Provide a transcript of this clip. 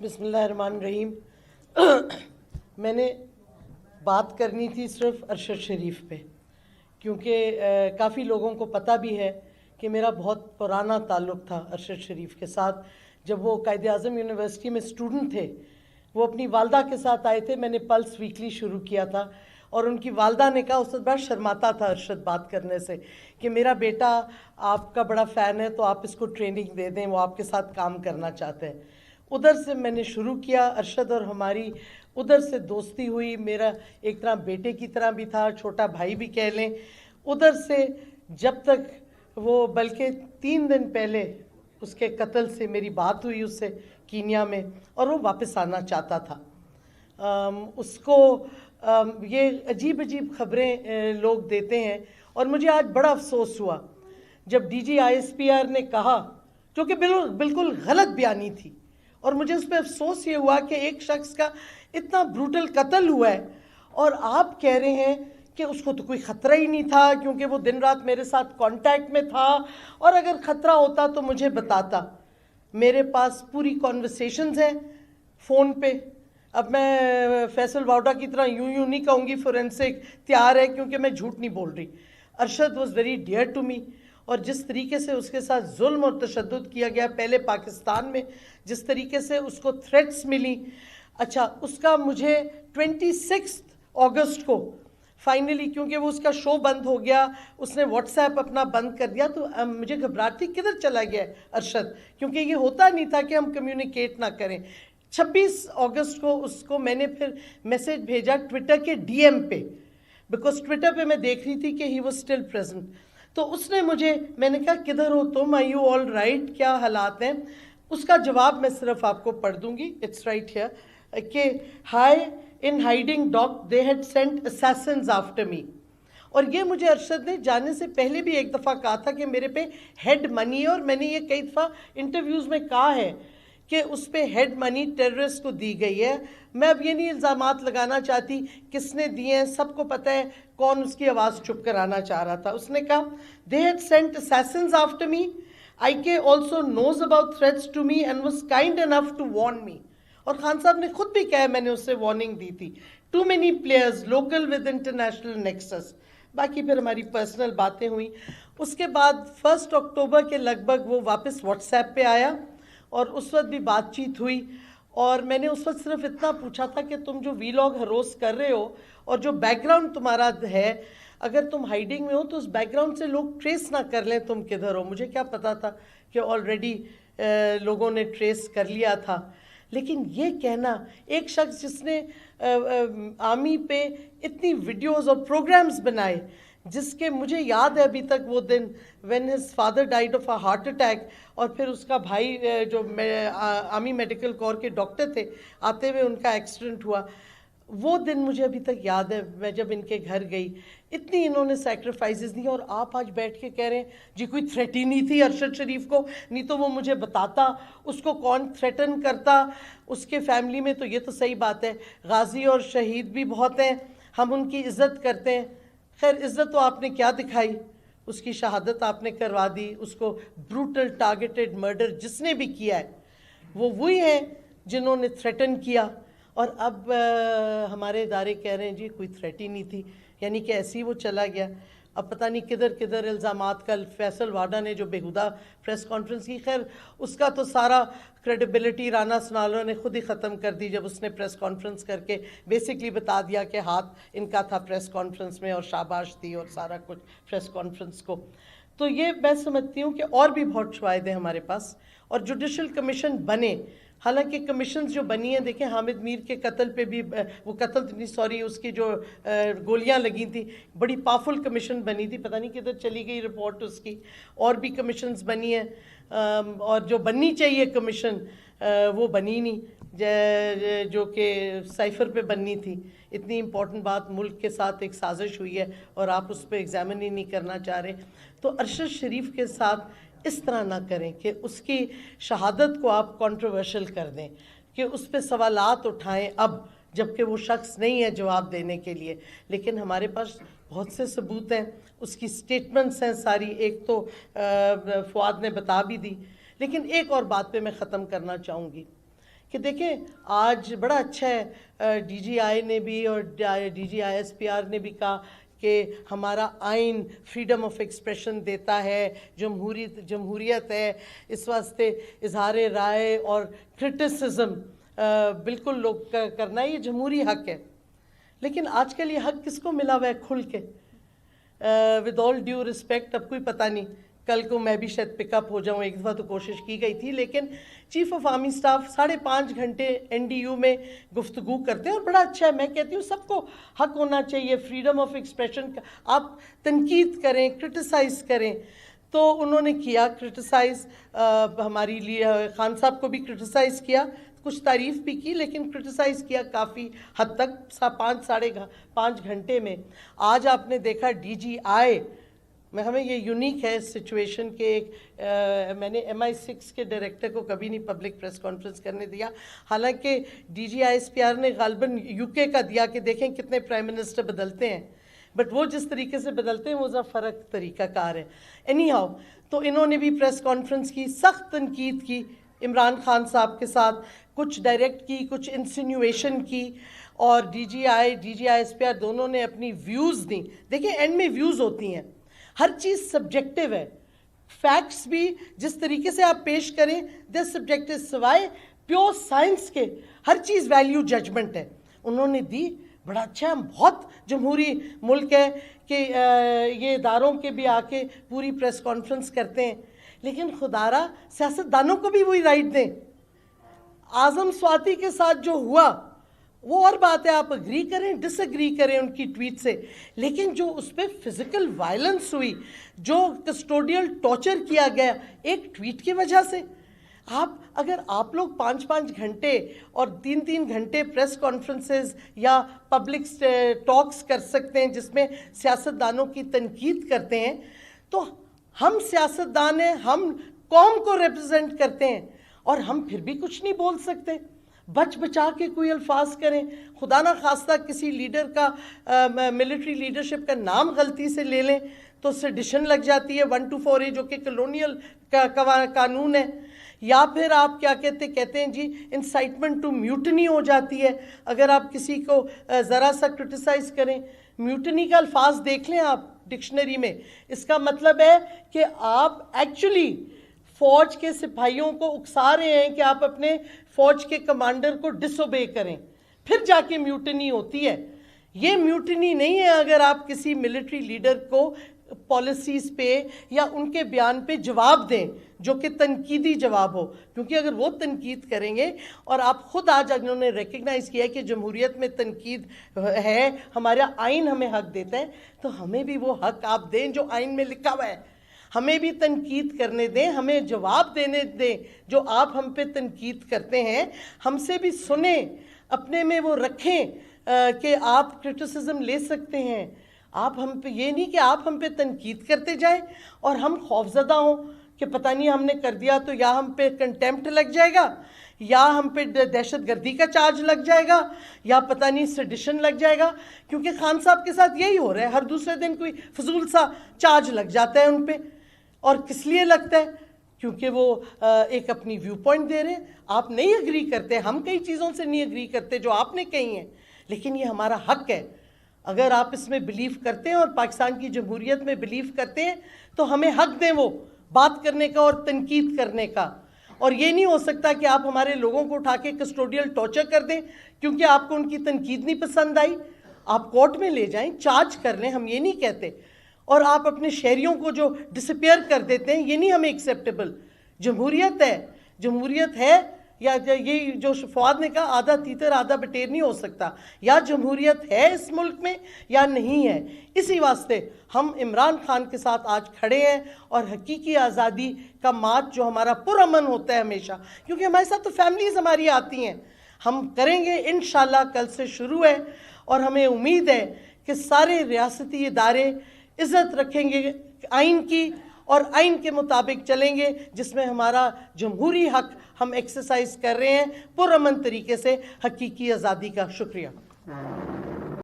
بسم اللہ الرحمن الرحیم. میں نے بات کرنی تھی صرف ارشد شریف پہ، کیونکہ کافی لوگوں کو پتہ بھی ہے کہ میرا بہت پرانا تعلق تھا ارشد شریف کے ساتھ. جب وہ قائد اعظم یونیورسٹی میں اسٹوڈنٹ تھے، وہ اپنی والدہ کے ساتھ آئے تھے. میں نے پلس ویکلی شروع کیا تھا اور ان کی والدہ نے کہا، اس وقت بڑا شرماتا تھا ارشد بات کرنے سے، کہ میرا بیٹا آپ کا بڑا فین ہے تو آپ اس کو ٹریننگ دے دیں، وہ آپ کے ساتھ کام کرنا چاہتے ہیں. ادھر سے میں نے شروع کیا. ارشد اور ہماری ادھر سے دوستی ہوئی. میرا ایک طرح بیٹے کی طرح بھی تھا، چھوٹا بھائی بھی کہہ لیں. ادھر سے جب تک وہ، بلکہ 3 دن پہلے اس کے قتل سے میری بات ہوئی اس سے کینیا میں، اور وہ واپس آنا چاہتا تھا. اس کو یہ عجیب عجیب خبریں لوگ دیتے ہیں، اور مجھے آج بڑا افسوس ہوا جب D G I S P R نے کہا، جو کہ بالکل غلط بیانی تھی، اور مجھے اس پہ افسوس یہ ہوا کہ ایک شخص کا اتنا بروٹل قتل ہوا ہے اور آپ کہہ رہے ہیں کہ اس کو تو کوئی خطرہ ہی نہیں تھا، کیونکہ وہ دن رات میرے ساتھ کانٹیکٹ میں تھا، اور اگر خطرہ ہوتا تو مجھے بتاتا. میرے پاس پوری کانورسیشنز ہیں فون پہ. اب میں فیصل واؤڈا کی طرح یوں نہیں کہوں گی فورینسک تیار ہے، کیونکہ میں جھوٹ نہیں بول رہی. Arshad was very dear to me, اور جس طریقے سے اس کے ساتھ ظلم اور تشدد کیا گیا پہلے پاکستان میں، جس طریقے سے اس کو تھریٹس ملی. اچھا، اس کا مجھے 26 اگست کو فائنلی، کیونکہ وہ اس کا شو بند ہو گیا، اس نے واٹس ایپ اپنا بند کر دیا، تو مجھے گھبراہٹ تھی کدھر چلا گیا ارشد، کیونکہ یہ ہوتا نہیں تھا کہ ہم کمیونیکیٹ نہ کریں. 26 اگست کو اس کو میں نے پھر میسیج بھیجا ٹویٹر کے ڈی ایم پہ، بیکاز ٹویٹر پہ میں دیکھ رہی تھی کہ ہی واز اسٹل پریزنٹ. تو اس نے مجھے، میں نے کہا کدھر ہو تم، آر یو آل رائٹ، کیا حالات ہیں؟ اس کا جواب میں صرف آپ کو پڑھ دوں گی، اٹس رائٹ ہیئر، کہ hi in hiding doc they had sent assassins after me. اور یہ مجھے ارشد نے جانے سے پہلے بھی ایک دفعہ کہا تھا کہ میرے پہ ہیڈ منی ہے، اور میں نے یہ کئی دفعہ انٹرویوز میں کہا ہے کہ اس پہ ہیڈ منی ٹیررسٹ کو دی گئی ہے. میں اب یہ نہیں الزامات لگانا چاہتی کس نے دیے ہیں، سب کو پتہ ہے کون اس کی آواز چپ کرانا چاہ رہا تھا. اس نے کہا they had sent assassins after me. IK also knows about threats to me and was kind enough to warn me. اور خان صاحب نے خود بھی کہا میں نے اس سے وارننگ دی تھی. Too many players local with international nexus. باقی پھر ہماری پرسنل باتیں ہوئیں. اس کے بعد 1 اکتوبر کے لگ بھگ وہ واپس واٹس ایپ پہ آیا، اور اس وقت بھی بات چیت ہوئی. اور میں نے اس وقت صرف اتنا پوچھا تھا کہ تم جو وی لاگ ہروس کر رہے ہو اور جو بیک گراؤنڈ تمہارا ہے، اگر تم ہائیڈنگ میں ہو تو اس بیک گراؤنڈ سے لوگ ٹریس نہ کر لیں تم کدھر ہو. مجھے کیا پتا تھا کہ آلریڈی لوگوں نے ٹریس کر لیا تھا. لیکن یہ کہنا، ایک شخص جس نے آرمی پہ اتنی ویڈیوز اور پروگرامز بنائے، جس کے مجھے یاد ہے ابھی تک وہ دن when his father died of a heart attack، اور پھر اس کا بھائی جو آرمی میڈیکل کور کے ڈاکٹر تھے، آتے ہوئے ان کا ایکسیڈنٹ ہوا. وہ دن مجھے ابھی تک یاد ہے. میں جب ان کے گھر گئی، اتنی انہوں نے سیکریفائسز دی، اور آپ آج بیٹھ کے کہہ رہے ہیں جی کوئی تھریٹ ہی نہیں تھی ارشد شریف کو، نہیں تو وہ مجھے بتاتا، اس کو کون تھریٹن کرتا. اس کے فیملی میں تو یہ تو صحیح بات ہے، غازی اور شہید بھی بہت ہیں، ہم ان کی عزت کرتے ہیں. خیر عزت تو آپ نے کیا دکھائی، اس کی شہادت آپ نے کروا دی. اس کو بروٹل ٹارگیٹڈ مرڈر جس نے بھی کیا ہے، وہ وہی ہیں جنہوں نے تھریٹن کیا. اور اب ہمارے ادارے کہہ رہے ہیں جی کوئی تھریٹ ہی نہیں تھی، یعنی کہ ایسے ہی وہ چلا گیا. اب پتہ نہیں کدھر کدھر الزامات. کل فیصل واڈا نے جو بےہودہ پریس کانفرنس کی، خیر اس کا تو سارا کریڈیبلٹی رانا سنالو نے خود ہی ختم کر دی جب اس نے پریس کانفرنس کر کے بیسکلی بتا دیا کہ ہاتھ ان کا تھا پریس کانفرنس میں، اور شاباش دی اور سارا کچھ پریس کانفرنس کو. تو یہ میں سمجھتی ہوں کہ اور بھی بہت شواہد ہیں ہمارے پاس، اور جوڈیشل کمیشن بنے. حالانکہ کمیشنز جو بنی ہیں، دیکھیں حامد میر کے قتل پہ بھی، وہ قتل نہیں سوری، اس کی جو گولیاں لگی تھیں، بڑی پاورفل کمیشن بنی تھی، پتہ نہیں کدھر چلی گئی رپورٹ اس کی. اور بھی کمیشنز بنی ہیں، اور جو بننی چاہیے کمیشن وہ بنی نہیں، جو کہ سائفر پہ بننی تھی. اتنی امپورٹنٹ بات، ملک کے ساتھ ایک سازش ہوئی ہے اور آپ اس پہ ایگزامن ہی نہیں کرنا چاہ رہے. تو ارشد شریف کے ساتھ اس طرح نہ کریں کہ اس کی شہادت کو آپ کنٹروورشل کر دیں، کہ اس پہ سوالات اٹھائیں اب جبکہ وہ شخص نہیں ہے جواب دینے کے لیے. لیکن ہمارے پاس بہت سے ثبوت ہیں، اس کی سٹیٹمنٹس ہیں ساری. ایک تو فؤاد نے بتا بھی دی. لیکن ایک اور بات پہ میں ختم کرنا چاہوں گی کہ دیکھیں آج بڑا اچھا ہے ڈی جی آئی نے بھی اور D G I S P R نے بھی کہا کہ ہمارا آئین فریڈم آف ایکسپریشن دیتا ہے، جمہوریت ہے، اس واسطے اظہار رائے اور کرٹیسزم بالکل لوگ کرنا یہ جمہوری حق ہے. لیکن آج کل یہ حق کس کو ملا ہوا ہے کھل کے؟ ود آل ڈیو رسپیکٹ، اب کوئی پتہ نہیں کل کو میں بھی شاید پک اپ ہو جاؤں، ایک دفعہ تو کوشش کی گئی تھی، لیکن چیف آف آرمی سٹاف 5.5 گھنٹے NDU میں گفتگو کرتے ہیں اور بڑا اچھا ہے. میں کہتی ہوں سب کو حق ہونا چاہیے فریڈم آف ایکسپریشن کا، آپ تنقید کریں، کرٹیسائز کریں. تو انہوں نے کیا کرٹیسائز، ہماری لیے خان صاحب کو بھی کرٹیسائز کیا، کچھ تعریف بھی کی، لیکن کرٹیسائز کیا کافی حد تک 5.5 گھنٹے میں. آج آپ نے دیکھا ڈی جی آئی میں، ہمیں یہ یونیک ہے اس سچویشن کے میں نے MI6 کے ڈائریکٹر کو کبھی نہیں پبلک پریس کانفرنس کرنے دیا، حالانکہ D G I S P R نے غالباً UK کا دیا کہ دیکھیں کتنے پرائم منسٹر بدلتے ہیں، بٹ وہ جس طریقے سے بدلتے ہیں وہ ذرا فرق طریقہ کار ہے. اینی ہاؤ، تو انہوں نے بھی پریس کانفرنس کی، سخت تنقید کی عمران خان صاحب کے ساتھ، کچھ ڈائریکٹ کی، کچھ انسینویشن کی، اور D G I S P R دونوں نے اپنی ویوز دیں. دیکھیں اینڈ میں ویوز ہوتی ہیں، ہر چیز سبجیکٹیو ہے، فیکٹس بھی جس طریقے سے آپ پیش کریں دے سبجیکٹیو، سوائے پیور سائنس کے ہر چیز ویلیو ججمنٹ ہے. انہوں نے دی، بڑا اچھا ہے، بہت جمہوری ملک ہے کہ یہ اداروں کے بھی آ کے پوری پریس کانفرنس کرتے ہیں، لیکن خدارا سیاستدانوں کو بھی وہی رائٹ دیں. اعظم سواتی کے ساتھ جو ہوا وہ اور بات ہے، آپ اگری کریں ڈس اگری کریں ان کی ٹویٹ سے، لیکن جو اس پہ فزیکل وائلنس ہوئی، جو کسٹوڈیل ٹارچر کیا گیا ایک ٹویٹ کی وجہ سے، اگر آپ لوگ 5 گھنٹے اور 3 گھنٹے پریس کانفرنسز یا پبلک ٹاکس کر سکتے ہیں جس میں سیاستدانوں کی تنقید کرتے ہیں، تو ہم سیاستدان ہیں، ہم قوم کو ریپرزینٹ کرتے ہیں اور ہم پھر بھی کچھ نہیں بول سکتے. بچا کے کوئی الفاظ کریں، خدا نہ خواستہ کسی لیڈر کا ملٹری لیڈرشپ کا نام غلطی سے لے لیں تو سیڈیشن لگ جاتی ہے 124A جو کہ کلونیل قانون ہے. یا پھر آپ کیا کہتے ہیں جی انسائٹمنٹ ٹو میوٹنی ہو جاتی ہے اگر آپ کسی کو ذرا سا کرٹیسائز کریں. میوٹنی کا الفاظ دیکھ لیں آپ ڈکشنری میں، اس کا مطلب ہے کہ آپ ایکچولی فوج کے سپاہیوں کو اکسا رہے ہیں کہ آپ اپنے فوج کے کمانڈر کو ڈس اوبے کریں، پھر جا کے میوٹنی ہوتی ہے. یہ میوٹنی نہیں ہے اگر آپ کسی ملٹری لیڈر کو پالیسیز پہ یا ان کے بیان پہ جواب دیں جو کہ تنقیدی جواب ہو، کیونکہ اگر وہ تنقید کریں گے اور آپ خود آج انہوں نے ریکگنائز کیا کہ جمہوریت میں تنقید ہے، ہمارا آئین ہمیں حق دیتا ہے، تو ہمیں بھی وہ حق آپ دیں جو آئین میں لکھا ہوا ہے. ہمیں بھی تنقید کرنے دیں، ہمیں جواب دینے دیں جو آپ ہم پہ تنقید کرتے ہیں، ہم سے بھی سنیں، اپنے میں وہ رکھیں کہ آپ کرٹیسزم لے سکتے ہیں. آپ ہم پہ یہ نہیں کہ آپ ہم پہ تنقید کرتے جائیں اور ہم خوفزدہ ہوں کہ پتہ نہیں ہم نے کر دیا تو یا ہم پہ کنٹیمپٹ لگ جائے گا، یا ہم پہ دہشت گردی کا چارج لگ جائے گا، یا پتہ نہیں سیڈیشن لگ جائے گا. کیونکہ خان صاحب کے ساتھ یہی ہو رہا ہے، ہر دوسرے دن کوئی فضول سا چارج لگ جاتا ہے ان پہ. اور کس لیے لگتا ہے؟ کیونکہ وہ ایک اپنی ویو پوائنٹ دے رہے ہیں. آپ نہیں اگری کرتے، ہم کئی چیزوں سے نہیں اگری کرتے جو آپ نے کہی ہیں، لیکن یہ ہمارا حق ہے. اگر آپ اس میں بلیو کرتے ہیں اور پاکستان کی جمہوریت میں بلیو کرتے ہیں تو ہمیں حق دیں وہ بات کرنے کا اور تنقید کرنے کا. اور یہ نہیں ہو سکتا کہ آپ ہمارے لوگوں کو اٹھا کے کسٹوڈیل ٹارچر کر دیں کیونکہ آپ کو ان کی تنقید نہیں پسند آئی. آپ کورٹ میں لے جائیں، چارج کر لیں، ہم یہ نہیں کہتے. اور آپ اپنے شہریوں کو جو ڈسپیئر کر دیتے ہیں، یہ نہیں ہمیں ایکسیپٹیبل. جمہوریت ہے یا یہ جو فواد نے کہا آدھا تیتر آدھا بٹیر نہیں ہو سکتا، یا جمہوریت ہے اس ملک میں یا نہیں ہے. اسی واسطے ہم عمران خان کے ساتھ آج کھڑے ہیں اور حقیقی آزادی کا مارچ جو ہمارا پرامن ہوتا ہے ہمیشہ، کیونکہ ہمارے ساتھ تو فیملیز ہماری آتی ہیں، ہم کریں گے انشاءاللہ. کل سے شروع ہے اور ہمیں امید ہے کہ سارے ریاستی ادارے عزت رکھیں گے آئین کی اور آئین کے مطابق چلیں گے، جس میں ہمارا جمہوری حق ہم ایکسرسائز کر رہے ہیں پرامن طریقے سے، حقیقی آزادی کا. شکریہ.